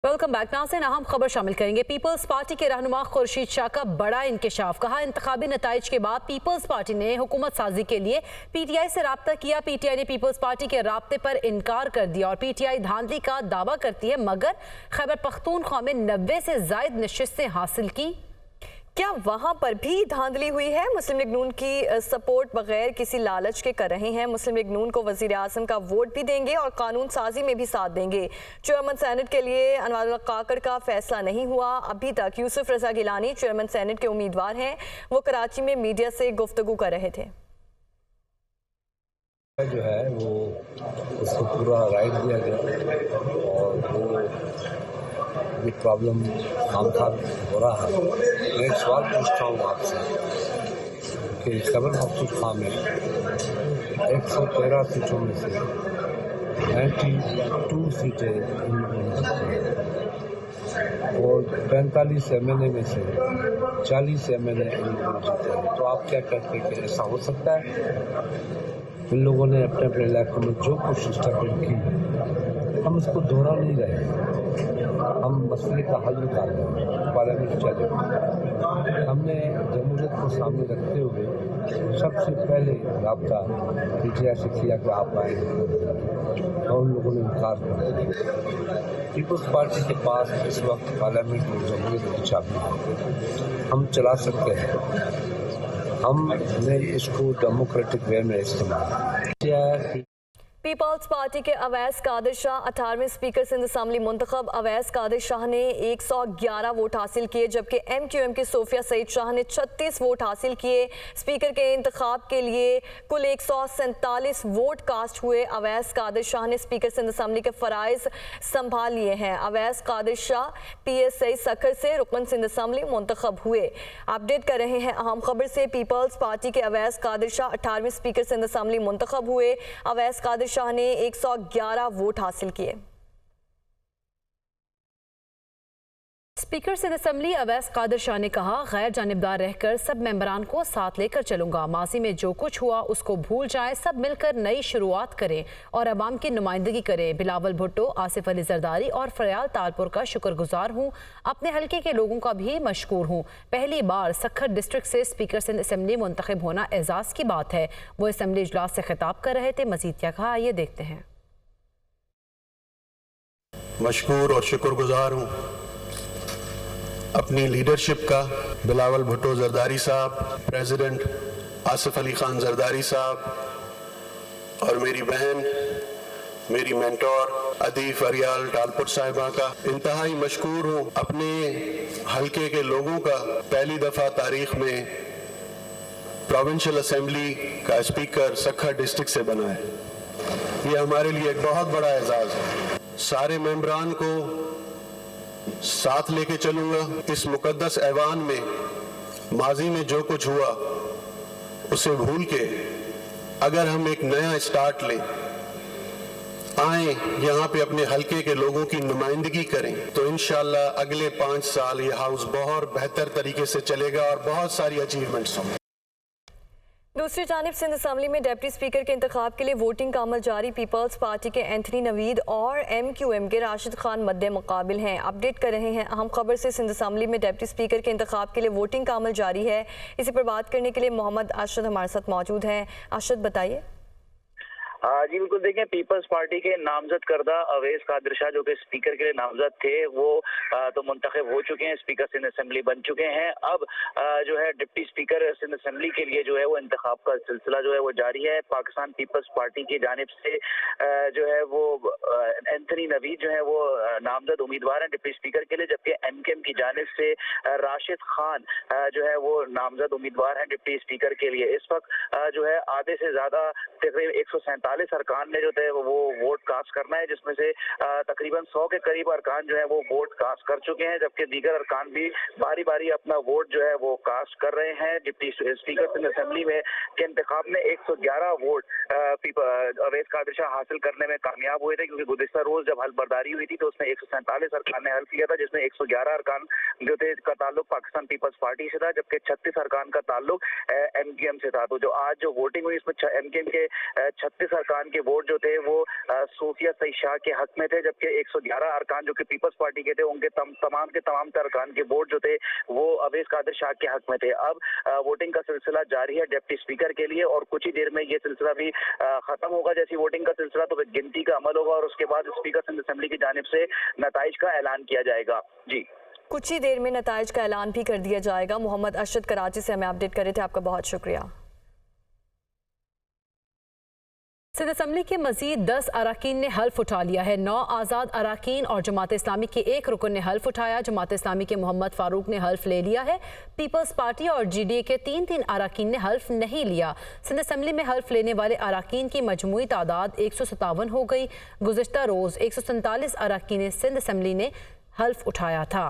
Welcome back. नाज़रीन, अहम खबर शामिल करेंगे। पीपल्स पार्टी के रहनुमा खुर्शीद शाह का बड़ा इंकशाफ। कहा, इंतखाबी नताइज के बाद पीपल्स पार्टी ने हुकूमत साजी के लिए पीटीआई से रब्ता किया। पीटीआई ने पीपल्स पार्टी के राब्ते पर इनकार कर दिया और पीटीआई धांधली का दावा करती है, मगर खैबर पख्तूनख्वा में 90 से जायद नशिस्तें हासिल की। क्या वहां पर भी धांधली हुई है? मुस्लिम लीग नून की सपोर्ट बगैर किसी लालच के कर रहे हैं। मुस्लिम लीग नून को वजीर आजम का वोट भी देंगे और कानून साजी में भी साथ देंगे। चेयरमैन सेनेट के लिए अनवर काकड़ का फैसला नहीं हुआ। अभी तक यूसुफ रजा गिलानी चेयरमैन सेनेट के उम्मीदवार हैं। वो कराची में मीडिया से गुफ्तगू कर रहे थे। जो है वो उसको पूरा राइट दिया गया और वो ये प्रॉब्लम खामखा हो रहा है। मैं एक सवाल पूछता हूँ आपसे कि खैबर पख्तूनख्वा में 113 सीटों में से 92 सीटें और 45 एमएलए में से 40 एमएलए जीते हैं। तो आप क्या कहते हैं कि ऐसा हो सकता है? इन लोगों ने अपने अपने इलाकों में जो कुछ स्टेटमेंट की, हम उसको दोहरा नहीं रहे। हम मसले का हल निकाल रहे हैं, पार्लियामेंट चले। हमने जमहूरियत को सामने रखते हुए सबसे पहले रब्ता पीटीआई से किया कि आप आएंगे और उन लोगों ने इनकार कर दिया। पीपल्स पार्टी के पास इस वक्त पार्लियामेंट में जमहूरियत की चाबी है। हम चला सकते हैं। हमने इसको डेमोक्रेटिक वे में इस्तेमाल किया। पीपल्स पार्टी के अवैस कादिर शाह 18वें स्पीकर सिंध असम्बली मुंतखब। अवैस कादिर शाह ने 111 वोट हासिल किए, जबकि एमक्यूएम की सोफिया सईद शाह ने 36 वोट हासिल किए। स्पीकर के इंतखाब के लिए कुल 147 वोट कास्ट हुए। अवैस कादिर शाह ने स्पीकर सिंध असम्बली के फ़राइज़ संभाल लिए हैं। अवैस कादिर शाह PSI सखर से रुकन सिंध असम्बली मुंतखब हुए। अपडेट कर रहे हैं अहम खबर से। पीपल्स पार्टी के अवैस कादिर शाह 18वें स्पीकर सिंध असम्बली मुंतखब हुए। अवैस कादिर शाह ने 111 वोट हासिल किए। स्पीकर सिंध असम्बली अवैस कादिर शाह ने कहा, गैर जानिबदार रहकर सब मेंबरान को साथ लेकर चलूंगा। माजी में जो कुछ हुआ उसको भूल जाएं, सब मिलकर नई शुरुआत करें और अवाम की नुमाइंदगी करें। बिलावल भुट्टो, आसिफ अली जरदारी और फरयाल तालपुर का शुक्रगुजार हूँ। अपने हल्के के लोगों का भी मशकूर हूँ। पहली बार सखर डिस्ट्रिक्ट से स्पीकर सिंध असम्बली मुंतखब होना एजाज की बात है। वो असम्बली इजलास से खिताब कर रहे थे। मजीद क्या कहा, आइए देखते हैं। मशकूर और शुक्रगुजार हूँ अपनी लीडरशिप का, बिलावल भुट्टो जरदारी साहब, प्रेसिडेंट आसिफ अली खान जरदारी साहब और मेरी बहन, मेरी मेंटोर अदीफ अरियाल टालपुर साहिबा का। इंतहाई मशकूर हूँ अपने हल्के के लोगों का। पहली दफ़ा तारीख में प्रोविंशियल असेंबली का स्पीकर सखर डिस्ट्रिक्ट से बना है। ये हमारे लिए एक बहुत बड़ा एजाज़ है। सारे मेंबरान को साथ लेके चलूंगा। इस मुकद्दस ऐवान में माजी में जो कुछ हुआ उसे भूल के अगर हम एक नया स्टार्ट लें, आए यहाँ पे अपने हल्के के लोगों की नुमाइंदगी करें, तो इंशाल्लाह अगले 5 साल ये हाउस बहुत बेहतर तरीके से चलेगा और बहुत सारी अचीवमेंट्स होंगे। दूसरी जानिब सिंध असम्बली में डिप्टी स्पीकर के इंतखाब के लिए वोटिंग का अमल जारी। पीपल्स पार्टी के एंथनी नवीद और MQM के राशिद खान मद्दे मुकाबिल हैं। अपडेट कर रहे हैं अहम खबर से। सिंध असम्बली में डिप्टी स्पीकर के इंतखाब के लिए वोटिंग का अमल जारी है। इसी पर बात करने के लिए मोहम्मद अरशद हमारे साथ मौजूद हैं। अरशद, बताइए। जी बिल्कुल, देखें, पीपल्स पार्टी के नामजद करदा अवैस कादिर शाह जो कि स्पीकर के लिए नामजद थे, वो तो मुंतखब हो चुके हैं, स्पीकर सिंध असम्बली बन चुके हैं। अब जो है डिप्टी स्पीकर सिंध असम्बली के लिए जो है वो इंतखाब का सिलसिला जो है वो जारी है। पाकिस्तान पीपल्स पार्टी की जानिब से जो है वो एंथनी नवीद जो है वो नामजद उम्मीदवार हैं डिप्टी स्पीकर के लिए, जबकि MKM की जानिब से राशिद खान जो है वो नामजद उम्मीदवार हैं डिप्टी स्पीकर के लिए। इस वक्त जो है आधे से ज्यादा तकरीबन 147 अरकान ने जो थे वो वोट कास्ट करना है, जिसमें से तकरीबन 100 के करीब अरकान जो है वो वोट कास्ट कर चुके हैं, जबकि दीगर अरकान भी बारी बारी अपना वोट जो है वो कास्ट कर रहे हैं। डिप्टी स्पीकर सिंध असम्बली में के इंतखाब में 111 वोट अवैस कादिर शाह हासिल करने में कामयाब हुए थे, क्योंकि गुज़िश्ता रोज जब हल बर्दारी हुई थी तो उसमें 147 अरकान ने हल किया था, जिसमें 111 अरकान जो थे का ताल्लुक पाकिस्तान पीपल्स पार्टी से था, जबकि 36 अरकान का ताल्लुक MKM से था। तो जो आज जो वोटिंग हुई इसमें MKM के 36 अरकान के वोट जो थे वो सूफिया सईद शाह के हक में थे, जबकि 111 अरकान जो कि पीपल्स पार्टी के थे उनके तमाम के तमाम अरकान के वोट जो थे वो अवैस कादिर शाह के हक में थे। अब वोटिंग का सिलसिला जारी है डिप्टी स्पीकर के लिए और कुछ ही देर में ये सिलसिला भी खत्म होगा। जैसी वोटिंग का सिलसिला तो गिनती का अमल होगा और उसके बाद स्पीकर सिंध असेंबली की जानिब से नताइज का ऐलान किया जाएगा। जी, कुछ ही देर में नताइज का ऐलान भी कर दिया जाएगा। मोहम्मद अरशद कराची से हमें अपडेट कर रहे थे, आपका बहुत शुक्रिया। सिंध असम्बली के मजीद 10 अराकीन ने हल्फ उठा लिया है। 9 आज़ाद अराकीन और जमात इस्लामी के एक रुकन ने हल्फ उठाया। जमात इस्लामी के मोहम्मद फारूक ने हल्फ ले लिया है। पीपल्स पार्टी और GDA के 3 अराकीन ने हल्फ नहीं लिया। सिंध असम्बली में हल्फ लेने वाले अराकीन की मजमूई तादाद 157 हो गई। गुज़िश्ता रोज़ 147 अराकीन सिंध असम्बली ने हल्फ उठाया था।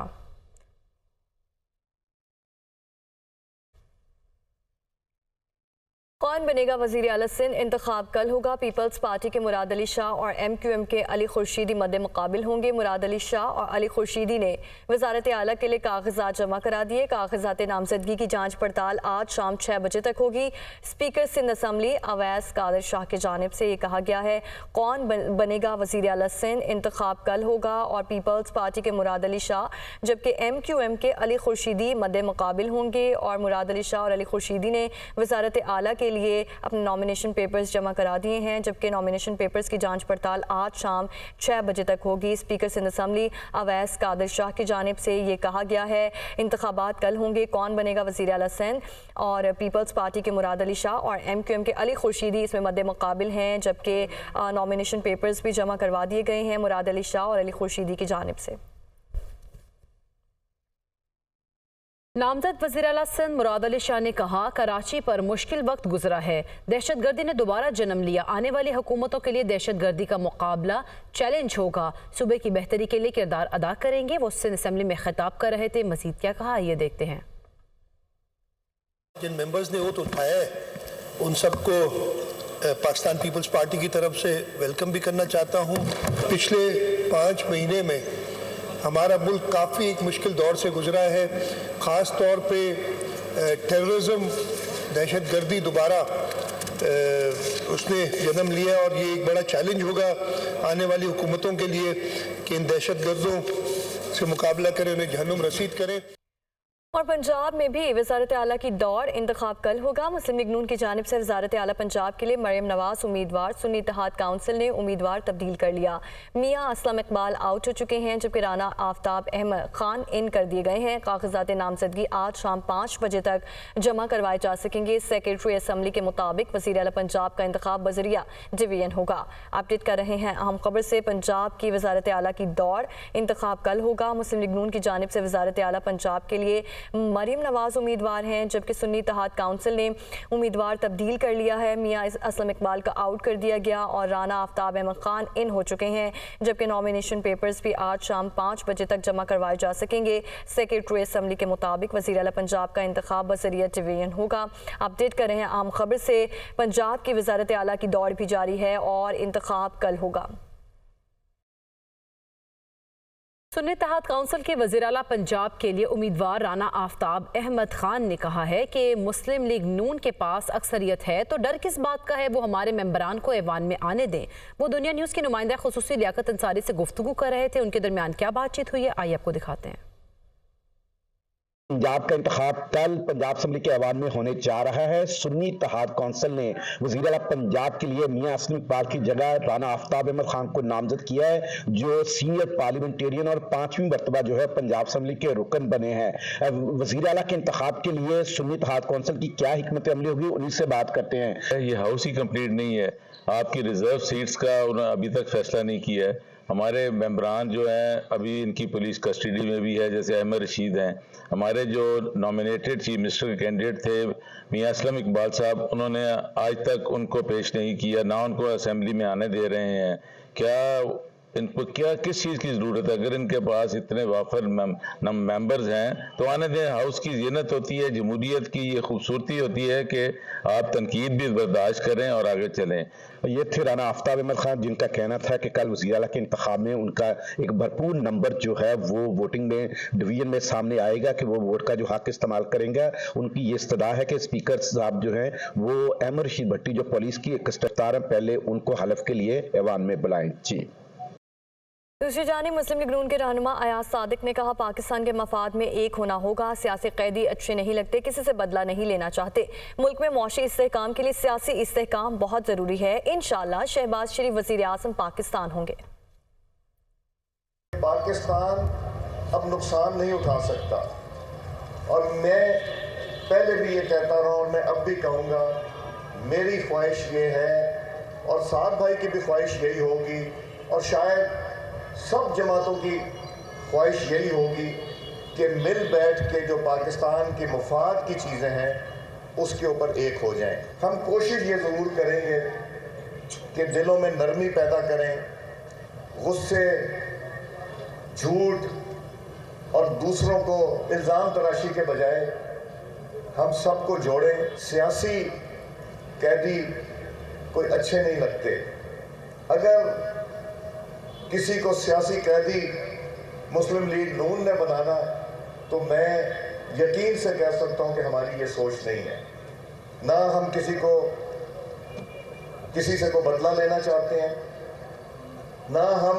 कौन बनेगा वज़ीर आला सिंध? इंतखाब कल होगा। पीपल्स पार्टी के मुराद अली शाह और MQM के अली खुर्शीदी मद्दे मुकाबिल होंगे। मुराद अली शाह और अली खुर्शीदी ने वज़ारत आला के लिए कागजात जमा करा दिए। कागजात नामजदगी की जांच पड़ताल आज शाम 6 बजे तक होगी। स्पीकर सिंध असम्बली अवैस कादिर शाह की जानिब से ये कहा गया है कौन बनेगा वज़ीर आला सिंध, इंतखाब कल होगा और पीपल्स पार्टी के मुराद अली शाह जबकि MQM के अली खुर्शीदी मद्दे मुकाबिल होंगे। और मुराद अली शाह और अली खुर्शीदी ने वज़ारत आला के लिए अपने नॉमिनेशन पेपर्स जमा करा दिए हैं, जबकि नॉमिनेशन पेपर्स की जांच पड़ताल आज शाम 6 बजे तक होगी। स्पीकर सिंध असम्बली अवैस कादिर शाह की जानिब से ये कहा गया है इंतखाबात कल होंगे। कौन बनेगा वज़ीर आला सिंध? और पीपल्स पार्टी के मुराद अली शाह और MQM के अली खुर्शीदी इसमें मद्दे मुकाबिल हैं, जबकि नॉमिनेशन पेपर्स भी जमा करवा दिए गए हैं मुराद अली शाह और अली खुर्शीदी की जानिब से। नामजद वज़ीर आला सिंध मुराद अली शाह ने कहा कराची पर मुश्किल वक्त गुजरा है, दहशतगर्दी ने दोबारा जन्म लिया। आने वाली हुकूमतों के लिए दहशतगर्दी का मुकाबला चैलेंज होगा। सूबे की बेहतरी के लिए किरदार अदा करेंगे। वो सिंध असम्बली में खिताब कर रहे थे। मजीद क्या कहा ये देखते हैं। जिन मेंबर्स ने वोट उठाया है उन सबको पाकिस्तान पीपल्स पार्टी की तरफ से वेलकम भी करना चाहता हूँ। पिछले 5 महीने में हमारा मुल्क काफ़ी एक मुश्किल दौर से गुजरा है। ख़ास तौर पे टेररिज्म, दहशतगर्दी दोबारा उसने जन्म लिया और ये एक बड़ा चैलेंज होगा आने वाली हुकूमतों के लिए कि इन दहशतगर्दों से मुकाबला करें, उन्हें जहन्नुम रसीद करें। और पंजाब में भी वज़ारत आला की दौड़, इंतखाब कल होगा। मुस्लिम लीग नून की जानिब से वज़ारत आला पंजाब के लिए मरियम नवाज उम्मीदवार, सुन्नी इत्तेहाद काउंसिल ने उम्मीदवार तब्दील कर लिया। मियाँ असलम इकबाल आउट हो चुके हैं, जबकि राना आफ्ताब अहमद खान इन कर दिए गए हैं। कागजात नामजदगी आज शाम 5 बजे तक जमा करवाए जा सकेंगे। सेक्रेटरी असम्बली के मुताबिक वज़ीर आला पंजाब का इंतखाब बजरिया डिवीजन होगा। अपडेट कर रहे हैं अहम खबर से, पंजाब की वज़ारत आला की दौड़, इंतखाब कल होगा। मुस्लिम लीग नून की जानिब से वज़ारत आला पंजाब के लिए मरियम नवाज उम्मीदवार हैं, जबकि सुन्नी इत्तेहाद काउंसिल ने उम्मीदवार तब्दील कर लिया है। मियाँ असलम इकबाल का आउट कर दिया गया और राना आफ्ताब अहमद खान इन हो चुके हैं, जबकि नॉमिनेशन पेपर्स भी आज शाम 5 बजे तक जमा करवाए जा सकेंगे। सेक्रेटरी असम्बली के मुताबिक वज़ीर आला पंजाब का इंतखाब बजरिया डिवीजन होगा। अपडेट कर रहे हैं आम खबर से, पंजाब की वज़ारत आला की दौड़ भी जारी है और इंतखाब कल होगा। सुन्नी इत्तेहाद काउंसिल के वज़ीर आला पंजाब के लिए उम्मीदवार राना आफ्ताब अहमद खान ने कहा है कि मुस्लिम लीग नून के पास अक्सरियत है तो डर किस बात का है, वो हमारे मेंबरान को ऐवान में आने दें। वो दुनिया न्यूज़ के नुमाइंदा खुसूसी लियाकत अंसारी से गुफ्तगू कर रहे थे। उनके दरमियान क्या बातचीत हुई है, आइए आपको दिखाते हैं। पंजाब का इंतखाब कल पंजाब असम्बली के ऐवान में होने जा रहा है। सुन्नी इत्तेहाद काउंसिल ने वज़ीर आला पंजाब के लिए मियाँ असलम इकबाल की जगह राना आफ्ताब अहमद खान को नामजद किया है, जो सीनियर पार्लियामेंटेरियन और 5वीं मरतबा जो है पंजाब असम्बली के रुकन बने हैं। वज़ीर आला के इंतखाब के लिए सुन्नी इत्तेहाद काउंसिल की क्या हिकमत अमली होगी, उन्हीं से बात करते हैं। ये हाउस ही कंप्लीट नहीं है, आपकी रिजर्व सीट्स का उन्होंने अभी तक फैसला नहीं किया है। हमारे मेंबरान जो हैं अभी इनकी पुलिस कस्टडी में भी है, जैसे अहमद रशीद हैं। हमारे जो नॉमिनेटेड चीफ मिनिस्टर के कैंडिडेट थे मियाँ असलम इकबाल साहब, उन्होंने आज तक उनको पेश नहीं किया, ना उनको असेंबली में आने दे रहे हैं। क्या इनको क्या किस चीज़ की ज़रूरत है? अगर इनके पास इतने वाफर मेंबर्स हैं तो आने दें। हाउस की ज़ीनत होती है, जमहूरियत की ये खूबसूरती होती है कि आप तनकीद भी बर्दाश्त करें और आगे चलें। ये थे राना आफ्ताब अहमद खान, जिनका कहना था कि कल वज़ीर आला के इंतखाब में उनका एक भरपूर नंबर जो है वो वोटिंग में डिवीजन में सामने आएगा कि वो वोट का जो हक इस्तेमाल करेंगे। उनकी ये इस्तदा है कि स्पीकर साहब जो हैं वो अहमद रशीद भट्टी जो पुलिस की एक गिरफ्तार हैं, पहले उनको हलफ के लिए ऐवान में बुलाएं। जी। दूसरी जानिब मुस्लिम लीग नून के रहनुमा अयाज सादिक ने कहा, पाकिस्तान के मफाद में एक होना होगा। सियासी कैदी अच्छे नहीं लगते, किसी से बदला नहीं लेना चाहते। मुल्क में मौशी इस्तेहकाम के लिए सियासी इस्तेहकाम बहुत ज़रूरी है। इंशाअल्लाह शहबाज शरीफ वज़ीर आज़म पाकिस्तान होंगे। पाकिस्तान अब नुकसान नहीं उठा सकता और मैं पहले भी ये कहता रहा और मैं अब भी कहूँगा, मेरी ख्वाहिश ये है और साद भाई की भी ख्वाहिश यही होगी और शायद सब जमातों की ख्वाहिश यही होगी कि मिल बैठ के जो पाकिस्तान के मुफाद की चीज़ें हैं उसके ऊपर एक हो जाएं। हम कोशिश ये ज़रूर करेंगे कि दिलों में नरमी पैदा करें, गुस्से, झूठ और दूसरों को इल्ज़ाम तराशी के बजाय हम सबको जोड़ें। सियासी कैदी कोई अच्छे नहीं लगते। अगर किसी को सियासी कैदी मुस्लिम लीग नून ने बनाना तो मैं यकीन से कह सकता हूं कि हमारी ये सोच नहीं है। ना हम किसी से को बदला लेना चाहते हैं, ना हम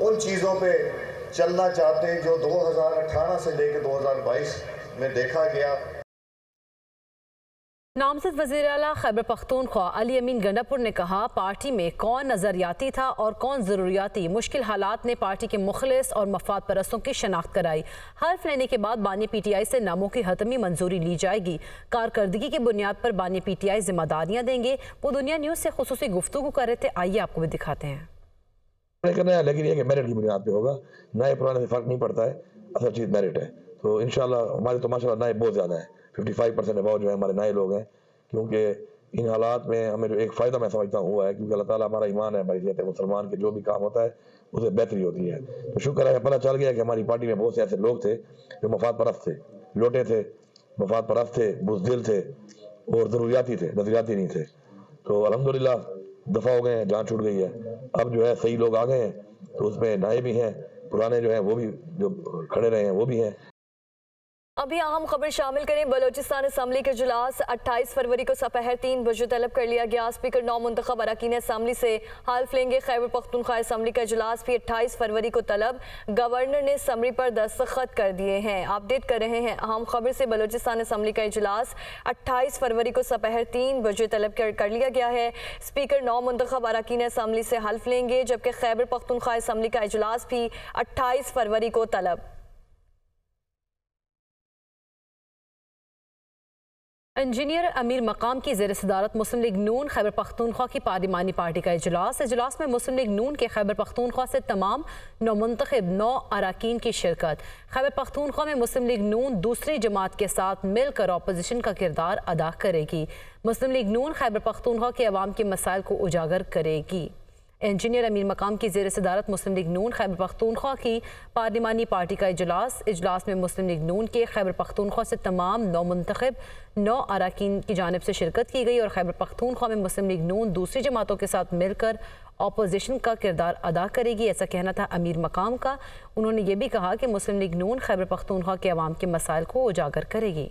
उन चीज़ों पे चलना चाहते हैं जो 2018 से लेकर 2022 में देखा गया। नामजद वज़ीर आला खैबर पख्तूनख्वा अली अमीन गंडापुर ने कहा, पार्टी में कौन नज़रियाती था और कौन ज़रूरियाती। मुश्किल हालात ने पार्टी के मुखलिस और मफाद परस्तों की शनाख्त कराई। हल्फ लेने के बाद बानी PTI से नामों की हतमी मंजूरी ली जाएगी। कारकर्दगी की बुनियाद पर बानी PTI जिम्मेदारियाँ देंगे। वो दुनिया न्यूज़ से खुसूसी गुफ्तगू कर रहे थे, आइए आपको भी दिखाते हैं। लेकिन ये कि मेरिट की बुनियाद पे होगा, नए पुराने से फ़र्क नहीं पड़ता है, असल चीज़ मेरिट है। तो इंशाल्लाह हमारे तो माशाल्लाह नए बहुत ज़्यादा है, 55% अबाउट जो है हमारे नए लोग हैं, क्योंकि इन हालात में हमें जो एक फ़ायदा मैं समझता हूँ हुआ है, क्योंकि अल्लाह ताला हमारा ईमान है, हमारी कहते हैं मुसलमान के जो भी काम होता है उसे बेहतरी होती है। तो शुक्र है पता चल गया कि हमारी पार्टी में बहुत से ऐसे लोग थे जो मफाद परस्त थे, लोटे थे, मफाद परस्त थे, बुज़दिल थे और ज़रूरियाती थे, नज़रियाती नहीं थे। तो अल्हम्दुलिल्लाह दफ़ा हो गए हैं, जान छूट गई है। अब जो है सही लोग आ गए हैं, तो उसमें नए भी हैं, पुराने जो हैं वो भी जो खड़े रहे हैं वो भी हैं। अभी अहम खबर शामिल करें। बलोचिस्तान असम्बली के इजलास 28 फरवरी को दोपहर 3 बजे तलब कर लिया गया। स्पीकर नौ मुंतखब अरकान असम्बली से हल्फ लेंगे। खैबर पख्तूनख्वा असम्बली का इजलास भी 28 फरवरी को तलब। गवर्नर ने समरी पर दस्तखत कर दिए हैं। अपडेट कर रहे हैं अहम खबर से। बलोचिस्तान असम्बली का इजलास 28 फरवरी को दोपहर 3 बजे तलब कर लिया गया है। स्पीकर नौ मुंतखब अरकान असम्बली से हल्फ लेंगे, जबकि खैबर पख्तूनख्वा असम्बली का इजलास भी 28 फरवरी को तलब। इंजीनियर अमीर मकाम की ज़ेर सदारत मुस्लिम लीग नून खैबर पख्तूनख्वा की पार्लिमानी पार्टी का इजलास में मुस्लिम लीग नून के खैबर पख्तूनख्वा से तमाम नौमुंतखब 9 अरकान की शिरकत। खैबर पख्तूनख्वा में मुस्लिम लीग नून दूसरी जमात के साथ मिलकर अपोजिशन का किरदार अदा करेगी। मुस्लिम लीग नून खैबर पख्तूनख्वा के अवाम के मसाइल को उजागर करेगी। इंजीनियर अमीर मकाम की ज़ेर सदारत मुस्लिम लीग नून खैबर पख्तूनख्वा की पार्लिमानी पार्टी का इजलास में मुस्लिम लीग नून के खैबर पख्तूनख्वा से तमाम नौमुंतखब 9 अरकान की जानिब से शिरकत की गई और खैबर पख्तूनख्वा में मुस्लिम लीग नून दूसरी जमातों के साथ मिलकर अपोजिशन का किरदार अदा करेगी। ऐसा कहना था अमीर मकाम का। उन्होंने ये भी कहा कि मुस्लिम लीग नून खैबर पख्तूनख्वा के अवाम के मसाइल को उजागर करेगी।